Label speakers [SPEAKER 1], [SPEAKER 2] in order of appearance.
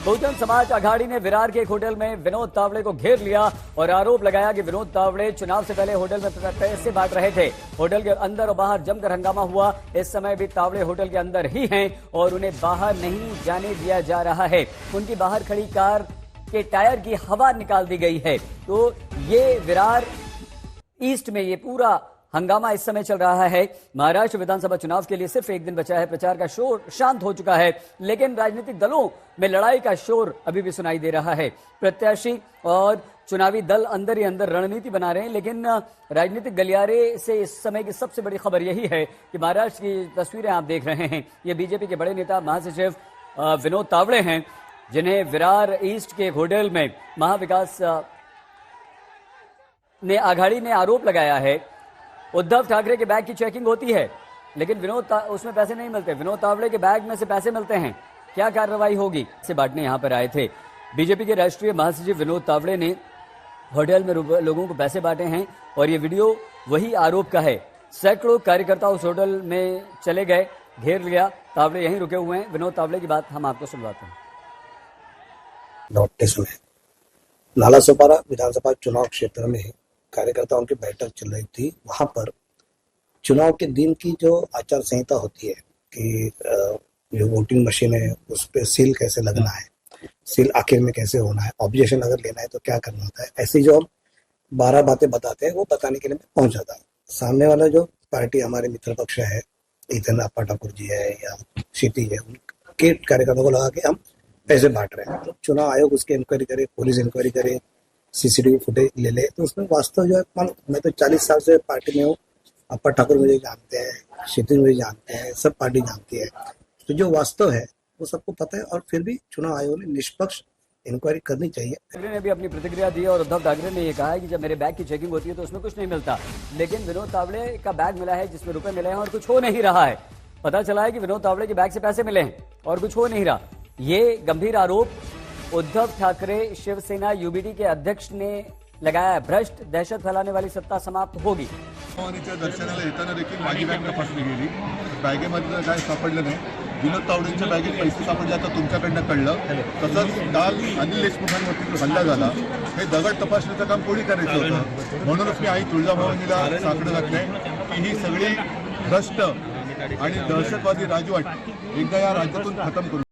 [SPEAKER 1] बहुजन समाज आघाड़ी ने विरार के एक होटल में विनोद तावड़े को घेर लिया और आरोप लगाया कि विनोद तावड़े चुनाव से पहले होटल में पैसे बांट रहे थे। होटल के अंदर और बाहर जमकर हंगामा हुआ। इस समय भी तावड़े होटल के अंदर ही हैं और उन्हें बाहर नहीं जाने दिया जा रहा है। उनकी बाहर खड़ी कार के टायर की हवा निकाल दी गई है। तो ये विरार ईस्ट में ये पूरा हंगामा इस समय चल रहा है। महाराष्ट्र विधानसभा चुनाव के लिए सिर्फ एक दिन बचा है। प्रचार का शोर शांत हो चुका है, लेकिन राजनीतिक दलों में लड़ाई का शोर अभी भी सुनाई दे रहा है। प्रत्याशी और चुनावी दल अंदर ही अंदर रणनीति बना रहे हैं, लेकिन राजनीतिक गलियारे से इस समय की सबसे बड़ी खबर यही है कि महाराष्ट्र की तस्वीरें आप देख रहे हैं। ये बीजेपी के बड़े नेता महासचिव विनोद तावड़े हैं, जिन्हें विरार ईस्ट के एक होटल में महाविकास ने आघाड़ी ने आरोप लगाया है उद्धव ठाकरे के बैग की चेकिंग होती है, लेकिन उसमें पैसे नहीं मिलते। विनोद तावड़े के बैग में से पैसे मिलते हैं। क्या कार्रवाई होगी से बांटने यहां पर आए थे। बीजेपी के राष्ट्रीय महासचिव विनोद तावड़े ने होटल में लोगों को पैसे बांटे हैं और ये वीडियो वही आरोप का है। सैकड़ों कार्यकर्ता उस होटल में चले गए, घेर लिया। तावड़े यहीं रुके हुए हैं। विनोद तावड़े की बात हम आपको सुनवाते हैं।
[SPEAKER 2] लौटते समय नालासोपारा विधानसभा चुनाव क्षेत्र में कार्यकर्ताओं की बैठक चल रही थी। वहां पर चुनाव के दिन की जो आचार संहिता होती है कि जो वोटिंग मशीन है उस पर सील कैसे लगना है, सील आखिर में कैसे होना है, ऑब्जेक्शन अगर लेना है तो क्या करना होता है, ऐसी जो हम 12 बातें बताते हैं वो बताने के लिए मैं पहुंच जाता हूँ। सामने वाला जो पार्टी हमारे मित्र पक्ष है, इधर अप्पा ठाकुर जी है या क्षितिज है, उनके कार्यकर्ताओं को लगा कि हम पैसे बांट रहे हैं। तो चुनाव आयोग उसकी इंक्वायरी करे, पुलिस इंक्वायरी करे, सीसीटीवी फुटेज ले ले, तो उसमें वास्तव जो है, मैं तो 40 साल से पार्टी में हूँ। अप्पा ठाकुर मुझे जानते हैं, क्षितिज मुझे जानते हैं, सब पार्टी जानती है। तो जो वास्तव है वो सबको पता है और फिर भी चुनाव आयोग ने निष्पक्ष इंक्वायरी करनी चाहिए।
[SPEAKER 1] ठाकरे ने भी अपनी प्रतिक्रिया दी और उद्धव ठाकरे ने ये कहा है कि जब मेरे बैग की चेकिंग होती है तो उसमें कुछ नहीं मिलता, लेकिन विनोद तावड़े का बैग मिला है जिसमें रुपए मिले हैं और कुछ हो नहीं रहा है। पता चला है कि विनोद तावड़े के बैग से पैसे मिले हैं और कुछ हो नहीं रहा। ये गंभीर आरोप उद्धव ठाकरे शिवसेना यूबीटी के अध्यक्ष ने लगाया है। भ्रष्ट दहशत फैलाने वाली सत्ता समाप्त होगी।
[SPEAKER 3] दर्शनाला येताना देखील माझी बॅग तपासली गेली, बॅगेमध्ये काय सापडलं नाही। विनोद तावडेंच्या बॅगेत पैसे सापडले आता तुमच्याकडनं कळलं। तसंच काल अनिल देशमुखांवरती जो हल्ला झाला, हे दगड तपासण्याचं काम कोणी करायचं होतं, म्हणूनच मी आई तुळजाभवानीला साकडं घातलंय की ही सगळी भ्रष्ट आणि दहशतवादी राजवट एकदा या राज्यातून खतम करू।